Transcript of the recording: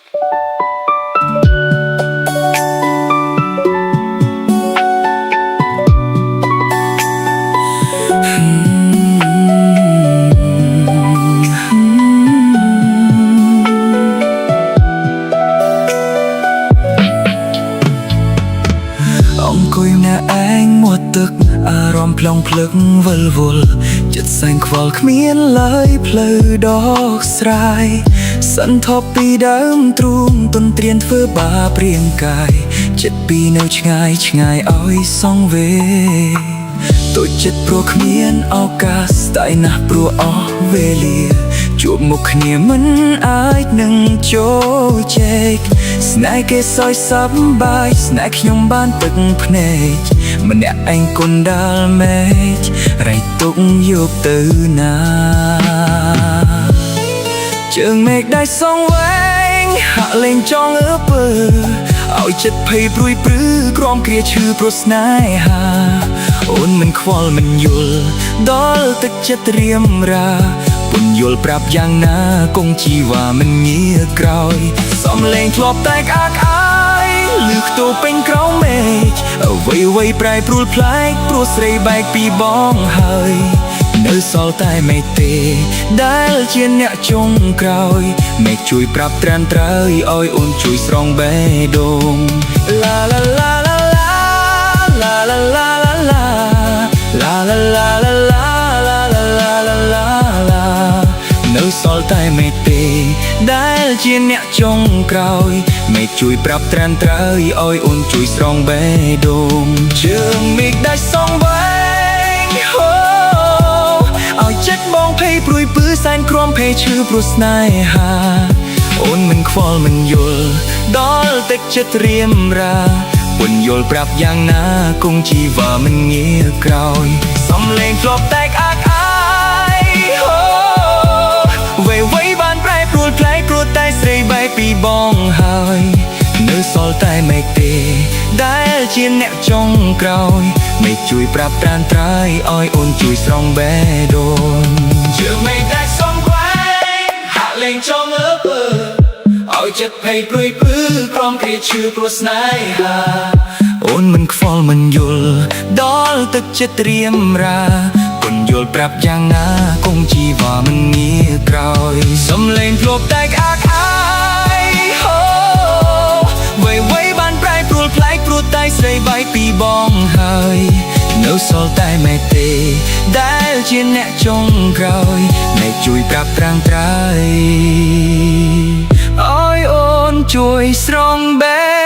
អង្គុយម្នាក់ឯងមាត់ទឹកអារម្មណ៍ផ្លុងភ្លឹកវិលវល់ចិត្តសែងខ្វល់គ្មានឡើយផ្លូវដកស្រាយសន្ធប់ពីដើមទ្រូងទន្ទ្រានធ្វើបាបរាងកាយចិត្តពីនៅឆ្ងាយឆ្ងាយឲ្យសងវេតូចចិត្តព្រោះគ្មានឱកាសតែណាស់ព្រោះអស់វេលាជួបមុខគ្នាមិនអាចនឹងចូលជែកស្នេហ៍គេសោយសប្បាយស្នេហ៍ខ្ញុំបានទឹកភ្នែកម្នាក់ឯងគុណដាល់មេឃរៃទុកយកទៅណាជើងមេឃដែលសងវែងហាក់លែងចង់អើពើឲ្យចិត្តភ័យព្រួយព្រឺក្រំគ្រាឈឺព្រោះស្នេហាអូនមិនខ្វល់មិនយល់ដល់ទឹកចិត្តរៀមរាពុនយល់ប្រាប់យ៉ាងណាគង់ជីវ៉ាមិនងាក្រោយសំលេងធ្លាប់តែក្អាកអាយលឺខ្ទោពេញក្រោមមេឃអ្វីប្រែប្រួលប្លែកព្រោះស្រីបែកពីបងហើយនៅសល់តែមេឃទេដែលជាអ្នកចុងក្រោយមេឃជួយប្រាប់ត្រានត្រើយឲ្យអូនជួយស្រង់បេះដូងឡាឡាឡាឡាឡាឡាឡាឡាឡាឡាឡាឡាឡានៅសល់តែមេឃទេដែលជាអ្នកចុងក្រោយមេឃជួយប្រាប់ត្រានត្រើយឲ្យអូនជួយស្រង់បេះដូងជើងមេឃដែលសងវែងឲ្យចិត្តបងភ័យព្រួយពឺសែនក្រំភ័យឈឺព្រោះស្នេហាអូនមិនខ្វល់មិនយល់ដល់ទឹកចិត្តរៀមរាពុនយល់ប្រាប់យ៉ាងណាគង់ជីវ៉ាមិនងាក្រោយសំលេងធ្លាប់តែក្អាកអាយវៃបានប្រែប្រួលប្លែកព្រោះតែស្រីបែកពីបងហើយនៅសល់តែមេឃទេដែលជាអ្នកចុងក្រោយមេឃជួយប្រាប់ត្រានត្រើយឲ្យអូនជួយស្រង់បេះដូងជើងមេឃដែលសងវែងហាក់លែងចង់អើពើឲ្យចិត្តភ័យព្រួយពឺក្រំគ្រាឈឺព្រោះស្នេហាអូនមិនខ្វល់មិនយល់ដល់ទឹកចិត្តរៀមរាគុណយល់ប្រាប់យ៉ាងណាគង់ជីវ៉ាមិនងាក្រោយសំលេងធ្លាប់តែក្អាកអាយវៃបានប្រែប្រួលប្លែកព្រោះតែស្រីបែកពីបងហើយនៅសល់តែមេឃទេដែលជាអ្នកចុងក្រោយមេឃជួយប្រាប់ត្រាំងត្រើយឲ្យអូនជួយស្រង់បេះ